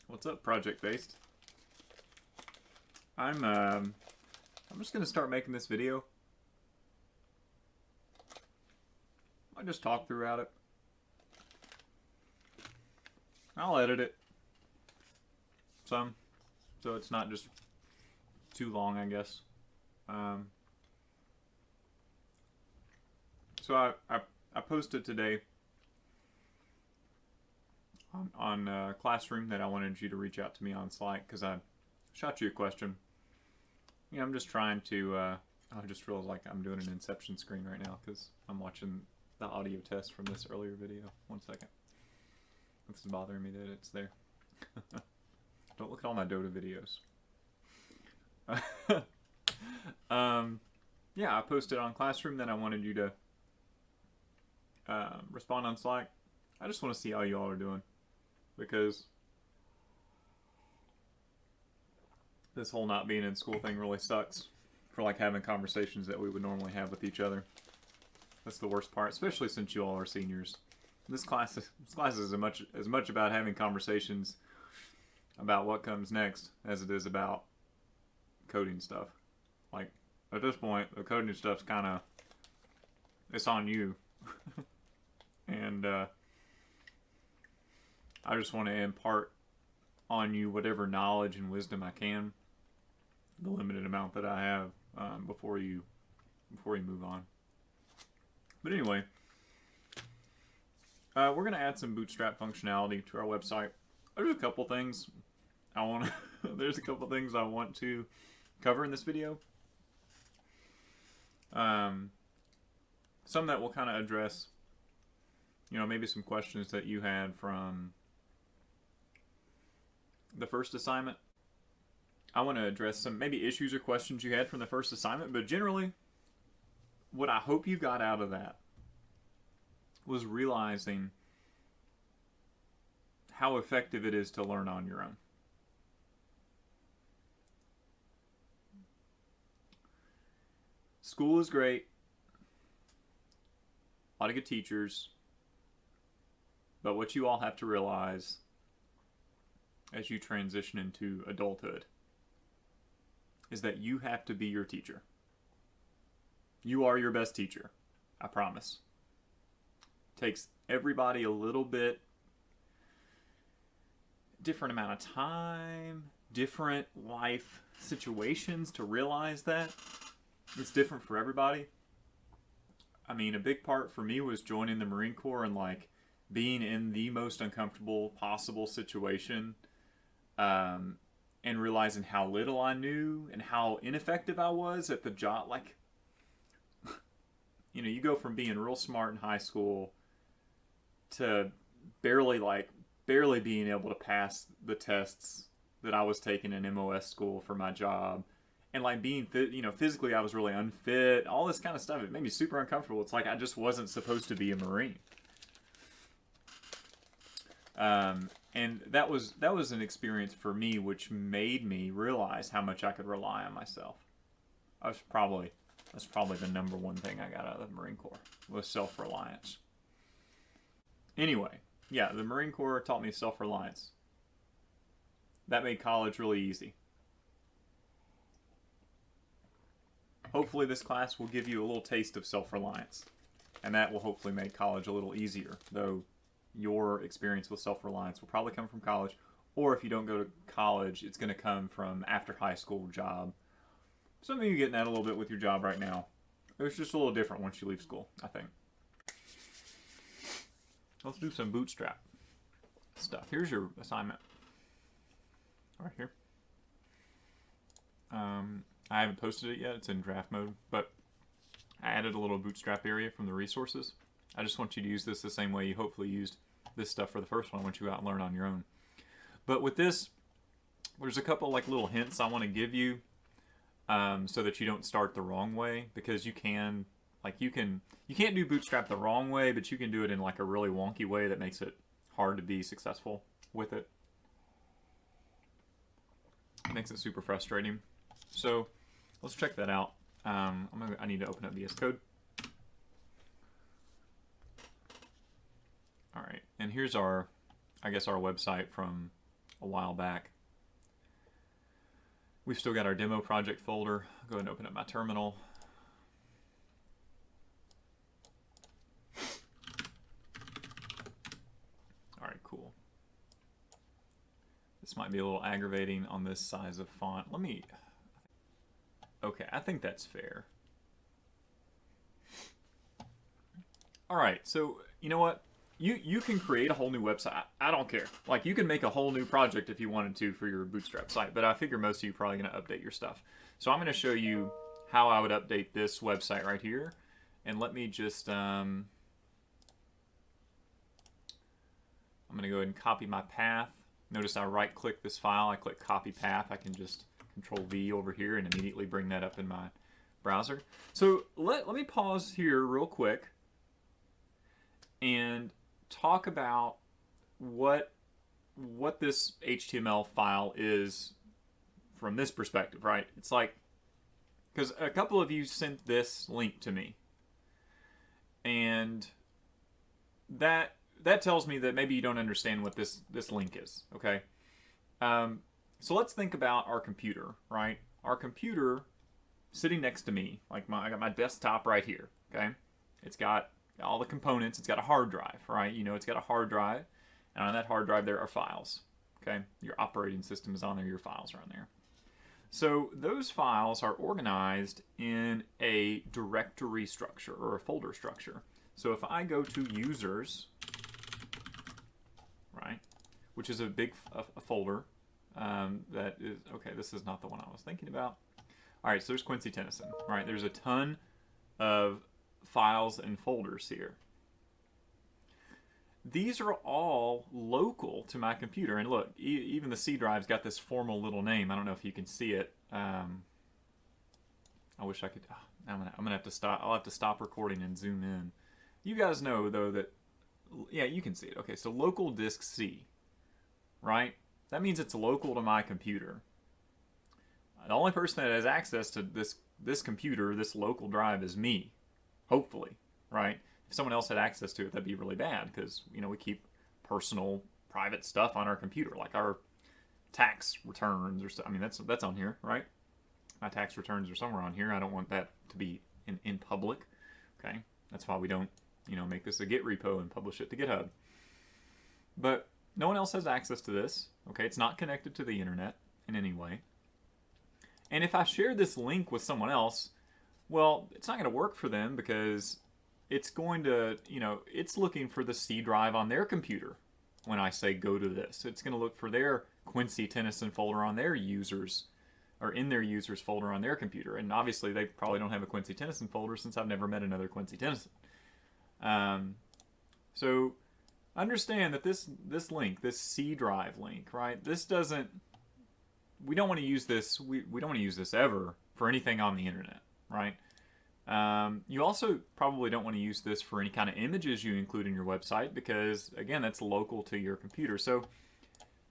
What's up, Project Based? I'm just gonna start making this video. I just talk throughout it. I'll edit it some, so it's not just too long, I guess. So I posted today on Classroom that I wanted you to reach out to me on Slack because I shot you a question. You know, I'm just trying to. I just realized like I'm doing an Inception screen right now because I'm watching the audio test from this earlier video. 1 second. This is bothering me that it's there. Don't look at all my Dota videos. Yeah, I posted on Classroom that I wanted you to respond on Slack. I just want to see how you all are doing because this whole not being in school thing really sucks for like having conversations that we would normally have with each other. That's the worst part, especially since you all are seniors. This class is as much about having conversations about what comes next as it is about coding stuff. Like at this point, the coding stuff's kind of it's on you, and I just want to impart on you whatever knowledge and wisdom I can, the limited amount that I have before you move on. But anyway, we're gonna add some Bootstrap functionality to our website. There's a couple things I want to. There's a couple things I want to cover in this video. Some that will kind of address, you know, maybe some questions that you had from the first assignment. I want to address some maybe issues or questions you had from the first assignment, but generally, what I hope you got out of that was realizing how effective it is to learn on your own. School is great. A lot of good teachers. But what you all have to realize as you transition into adulthood is that you have to be your teacher. You are your best teacher. I promise. Takes everybody a little bit different amount of time, different life situations to realize that. It's different for everybody. I mean, a big part for me was joining the Marine Corps and like being in the most uncomfortable possible situation, and realizing how little I knew and how ineffective I was at the job. Like, you know, you go from being real smart in high school to barely being able to pass the tests that I was taking in MOS school for my job. And like being fit, you know, physically I was really unfit, all this kind of stuff. It made me super uncomfortable. It's like I just wasn't supposed to be a Marine. And that was an experience for me which made me realize how much I could rely on myself. That's probably the number one thing I got out of the Marine Corps was self-reliance. Anyway, yeah, the Marine Corps taught me self-reliance. That made college really easy. Hopefully this class will give you a little taste of self-reliance, and that will hopefully make college a little easier, though your experience with self-reliance will probably come from college, or if you don't go to college, it's going to come from after high school job. Some of you are getting that a little bit with your job right now. It's just a little different once you leave school, I think. Let's do some Bootstrap stuff. Here's your assignment. Right here. I haven't posted it yet. It's in draft mode, but I added a little Bootstrap area from the resources. I just want you to use this the same way you hopefully used this stuff for the first one. I want you to go out and learn on your own. But with this, there's a couple like little hints I want to give you so that you don't start the wrong way, because you can't do Bootstrap the wrong way, but you can do it in like a really wonky way that makes it hard to be successful with it. It makes it super frustrating. So let's check that out. I need to open up VS Code. All right, and here's our website from a while back. We've still got our demo project folder. I'll go ahead and open up my terminal. All right, cool. This might be a little aggravating on this size of font. Let me... Okay, I think that's fair. All right, so you know what? You can create a whole new website. I don't care. Like, you can make a whole new project if you wanted to for your Bootstrap site, but I figure most of you are probably going to update your stuff. So I'm going to show you how I would update this website right here. And let me just... I'm going to go ahead and copy my path. Notice I right-click this file. I click Copy Path. I can just Control-V over here and immediately bring that up in my browser. So let me pause here real quick and talk about what this HTML file is from this perspective, right? It's like, because a couple of you sent this link to me, and that tells me that maybe you don't understand what this link is, okay? So let's think about our computer, right? Our computer sitting next to me, like I got my desktop right here, okay? It's got all the components. It's got a hard drive, right? You know, it's got a hard drive, and on that hard drive there are files, okay? Your operating system is on there, your files are on there. So those files are organized in a directory structure or a folder structure. So if I go to users, right, which is a big folder that is, okay, this is not the one I was thinking about. All right, so there's Quincy Tennyson, right? There's a ton of files and folders here. These are all local to my computer, and look, even the C drive's got this formal little name. I don't know if you can see it. I wish I could. I'm gonna have to stop. I'll have to stop recording and zoom in. You guys know though that, yeah, you can see it. Okay, so local disk C, right? That means it's local to my computer. The only person that has access to this computer, this local drive, is me. Hopefully, right? If someone else had access to it, that'd be really bad because, you know, we keep personal, private stuff on our computer, like our tax returns or stuff. I mean, that's on here, right? My tax returns are somewhere on here. I don't want that to be in public, okay? That's why we don't, you know, make this a Git repo and publish it to GitHub. But no one else has access to this, okay? It's not connected to the internet in any way. And if I share this link with someone else, well, it's not going to work for them because it's going to, you know, it's looking for the C drive on their computer when I say go to this. It's going to look for their Quincy Tennyson folder on their users, or in their users folder on their computer. And obviously they probably don't have a Quincy Tennyson folder since I've never met another Quincy Tennyson. So understand that this link, this C drive link, right? This doesn't, we don't want to use this, we don't want to use this ever for anything on the internet. Right? You also probably don't want to use this for any kind of images you include in your website because, again, that's local to your computer. So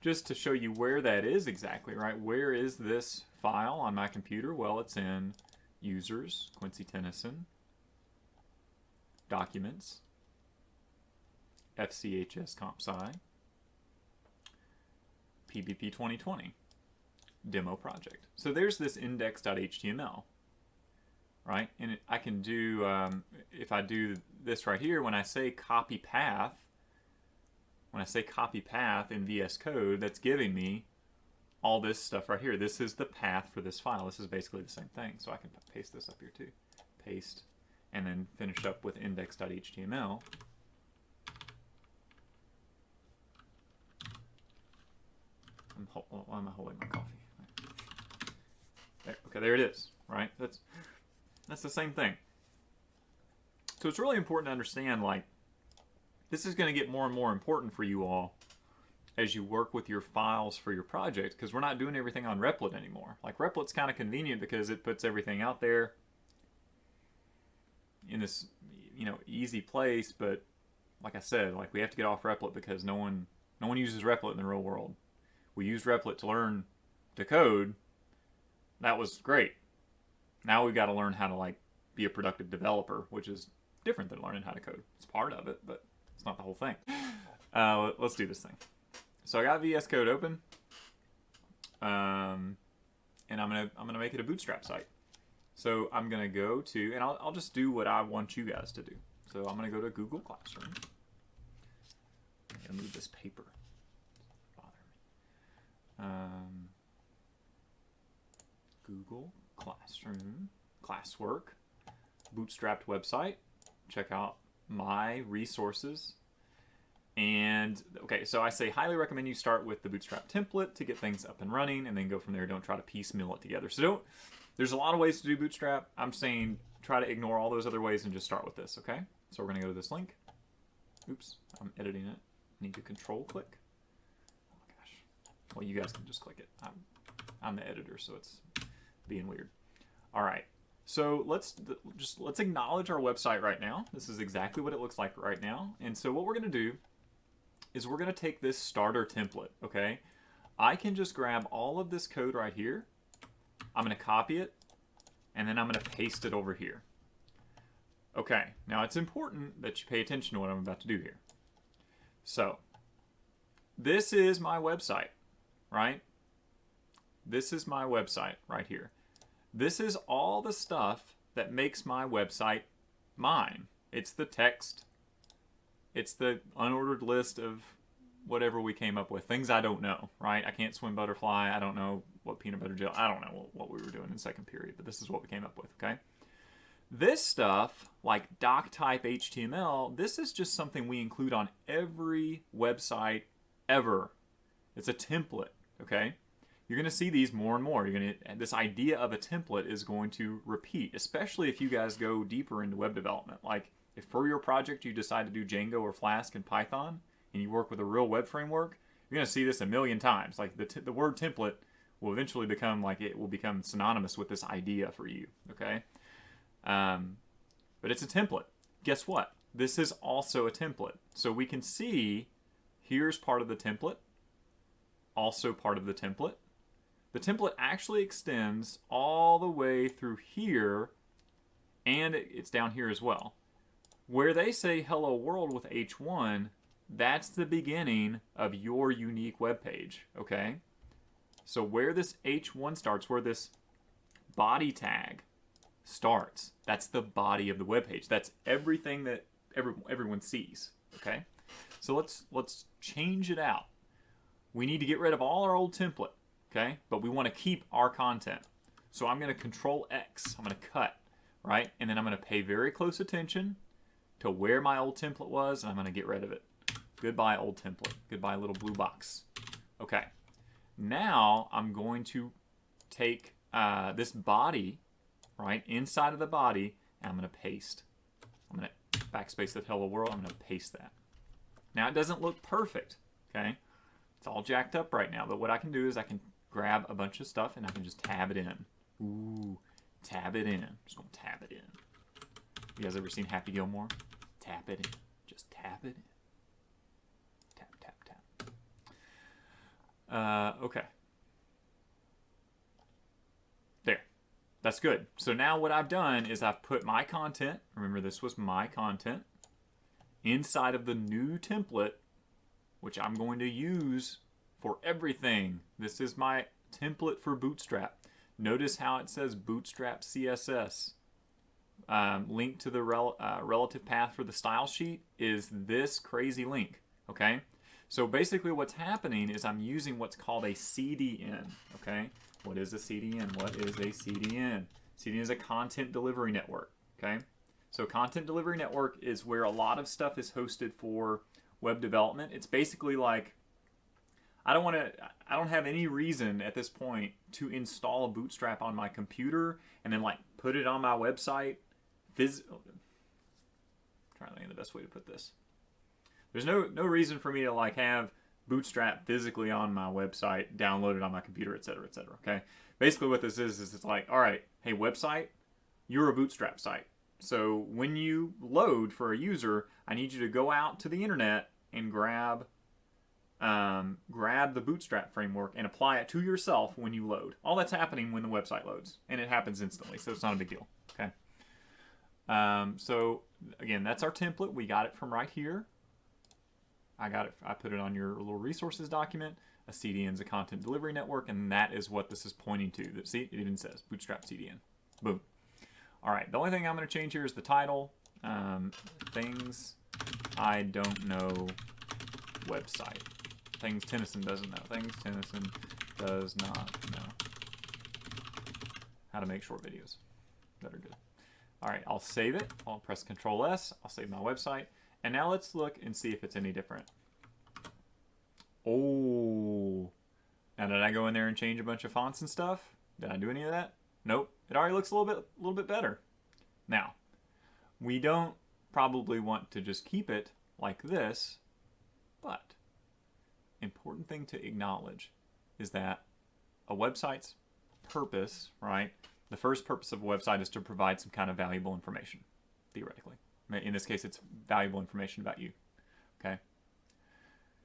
just to show you where that is exactly, right? Where is this file on my computer? Well, it's in Users, Quincy Tennyson, Documents, FCHS Comp Sci, PBP 2020, Demo Project. So there's this index.html. Right, and I can do, if I do this right here, when I say copy path in VS Code, that's giving me all this stuff right here. This is the path for this file. This is basically the same thing. So I can paste this up here too. Paste, and then finish up with index.html. Why am I holding my coffee? There, okay, there it is, right? That's the same thing. So it's really important to understand, like, this is going to get more and more important for you all as you work with your files for your project, because we're not doing everything on Replit anymore. Like, Replit's kind of convenient because it puts everything out there in this, you know, easy place, but like I said, like, we have to get off Replit because no one uses Replit in the real world. We used Replit to learn to code. That was great. Now we've got to learn how to, like, be a productive developer, which is different than learning how to code. It's part of it, but it's not the whole thing. Let's do this thing. So I got VS Code open. and I'm gonna make it a Bootstrap site. So I'm gonna go to, and I'll just do what I want you guys to do. So I'm gonna go to Google Classroom. I'm gonna move this paper. Bother me. Google Classroom, classwork, bootstrapped website. Check out my resources. And okay, so I say highly recommend you start with the Bootstrap template to get things up and running, and then go from there. Don't try to piecemeal it together. So there's a lot of ways to do Bootstrap. I'm saying try to ignore all those other ways and just start with this, okay? So we're gonna go to this link. Oops, I'm editing it. Need to control click. Oh my gosh. Well, you guys can just click it. I'm the editor, so it's being weird. All right. So let's acknowledge our website right now. This is exactly what it looks like right now. And so what we're gonna do is we're going to take this starter template, okay? I can just grab all of this code right here. I'm going to copy it, and then I'm going to paste it over here. Okay, now it's important that you pay attention to what I'm about to do here. So, this is my website, right? This is my website right here. This is all the stuff that makes my website mine. It's the text. It's the unordered list of whatever we came up with. Things I don't know, right? I can't swim butterfly. I don't know what peanut butter gel. I don't know what we were doing in second period, but this is what we came up with, okay? This stuff, like doc type HTML, this is just something we include on every website ever. It's a template, okay? You're going to see these more and more. This idea of a template is going to repeat, especially if you guys go deeper into web development. Like, if for your project you decide to do Django or Flask and Python, and you work with a real web framework, you're going to see this a million times. Like the word template will eventually become synonymous with this idea for you. Okay, but it's a template. Guess what? This is also a template. So we can see here's part of the template, also part of the template. The template actually extends all the way through here, and it's down here as well. Where they say hello world with H1, that's the beginning of your unique web page, okay? So where this H1 starts, where this body tag starts, that's the body of the web page. That's everything that everyone sees, okay? So let's change it out. We need to get rid of all our old template, okay? But we want to keep our content. So I'm going to Control X. I'm going to cut, right? And then I'm going to pay very close attention to where my old template was, and I'm going to get rid of it. Goodbye, old template. Goodbye, little blue box. Okay. Now I'm going to take this body, right, inside of the body, and I'm going to paste. I'm going to backspace that hello world. I'm going to paste that. Now it doesn't look perfect, okay? It's all jacked up right now, but what I can do is I can grab a bunch of stuff and I can just tab it in. Ooh, tab it in. I'm just going to tab it in. You guys ever seen Happy Gilmore? Tap it in. Just tap it in. Tap, tap, tap. Okay. There. That's good. So now what I've done is I've put my content, remember this was my content, inside of the new template, which I'm going to use for everything. This is my template for Bootstrap. Notice how it says Bootstrap CSS. Link to the relative path for the style sheet is this crazy link, okay? So basically what's happening is I'm using what's called a CDN, okay? What is a CDN? What is a CDN? CDN is a content delivery network, okay? So content delivery network is where a lot of stuff is hosted for web development. It's basically like, I don't have any reason at this point to install Bootstrap on my computer and then like put it on my website. I'm trying to think of the best way to put this. There's no reason for me to like have Bootstrap physically on my website, download it on my computer, etc., etc. Okay. Basically, what this is it's like, all right, hey website, you're a Bootstrap site. So when you load for a user, I need you to go out to the internet and grab the Bootstrap framework and apply it to yourself when you load. All that's happening when the website loads, and it happens instantly, so it's not a big deal. Okay. So again, that's our template. We got it from right here. I put it on your little resources document. A CDN is a content delivery network, and that is what this is pointing to. See, it even says Bootstrap CDN. Boom. All right, the only thing I'm going to change here is the title. Things I don't know website. Things Tennyson doesn't know. Things Tennyson does not know. How to make short videos that are good. All right, I'll save it. I'll press Control S. I'll save my website. And now let's look and see if it's any different. Oh. Now did I go in there and change a bunch of fonts and stuff? Did I do any of that? Nope. It already looks a little bit better. Now, we don't probably want to just keep it like this, but important thing to acknowledge is that a website's purpose, right? The first purpose of a website is to provide some kind of valuable information, theoretically. In this case, it's valuable information about you, okay?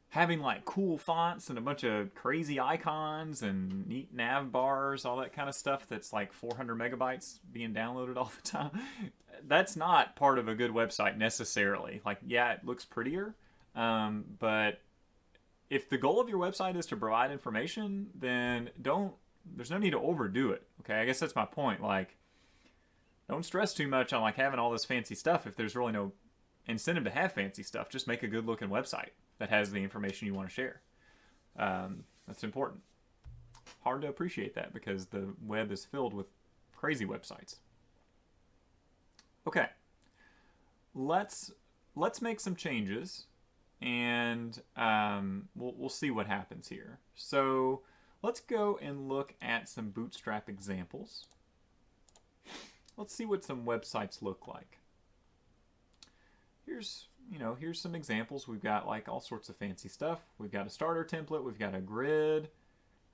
Having like cool fonts and a bunch of crazy icons and neat nav bars, all that kind of stuff that's like 400 megabytes being downloaded all the time, that's not part of a good website necessarily. Like, yeah, it looks prettier, but if the goal of your website is to provide information, then there's no need to overdo it, okay? I guess that's my point. Like, don't stress too much on like having all this fancy stuff if there's really no incentive to have fancy stuff. Just make a good looking website that has the information you want to share. That's important. Hard to appreciate that because the web is filled with crazy websites. Okay, let's make some changes, and we'll see what happens here. So let's go and look at some Bootstrap examples. Let's see what some websites look like. Here's some examples. We've got like all sorts of fancy stuff. We've got a starter template. We've got a grid.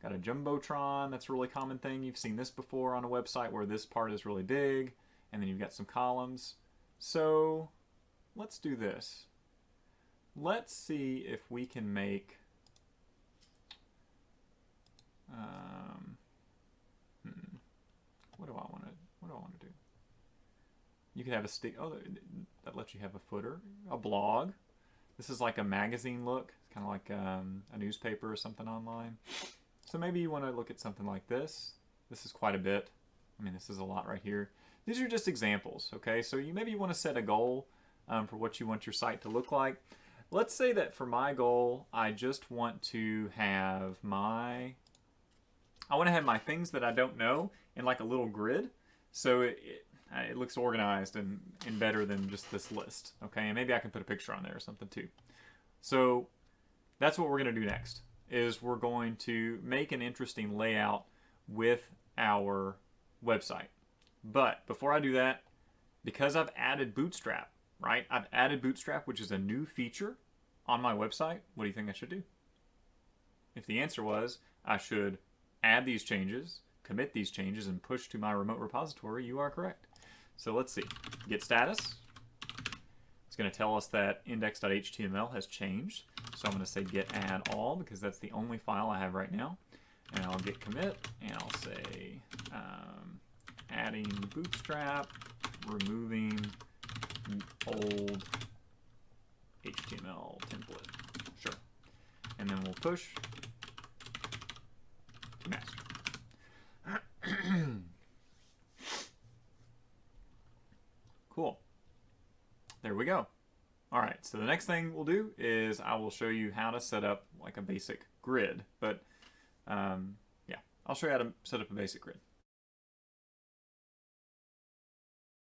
Got a jumbotron. That's a really common thing. You've seen this before on a website where this part is really big, and then you've got some columns. So let's do this. Let's see if we can make what do I want to do? You could have a stick. Oh, that lets you have a footer, a blog. This is like a magazine look. It's kind of like a newspaper or something online. So maybe you want to look at something like this. This is quite a bit. I mean, this is a lot right here. These are just examples, okay? So maybe you want to set a goal for what you want your site to look like. Let's say that for my goal, I just want to have my things that I don't know in like a little grid. So it looks organized and better than just this list, okay? And maybe I can put a picture on there or something too. So that's what we're going to do next, is we're going to make an interesting layout with our website. But before I do that, because I've added Bootstrap, right? I've added Bootstrap, which is a new feature on my website. What do you think I should do? If the answer was I should add these changes, commit these changes, and push to my remote repository, you are correct. So let's see. Git status. It's going to tell us that index.html has changed. So I'm going to say git add all because that's the only file I have right now. And I'll git commit, and I'll say adding Bootstrap, removing old HTML template. Sure. And then we'll push to master. Cool. There we go. All right, so the next thing we'll do is I will show you how to set up like a basic grid. But yeah, I'll show you how to set up a basic grid.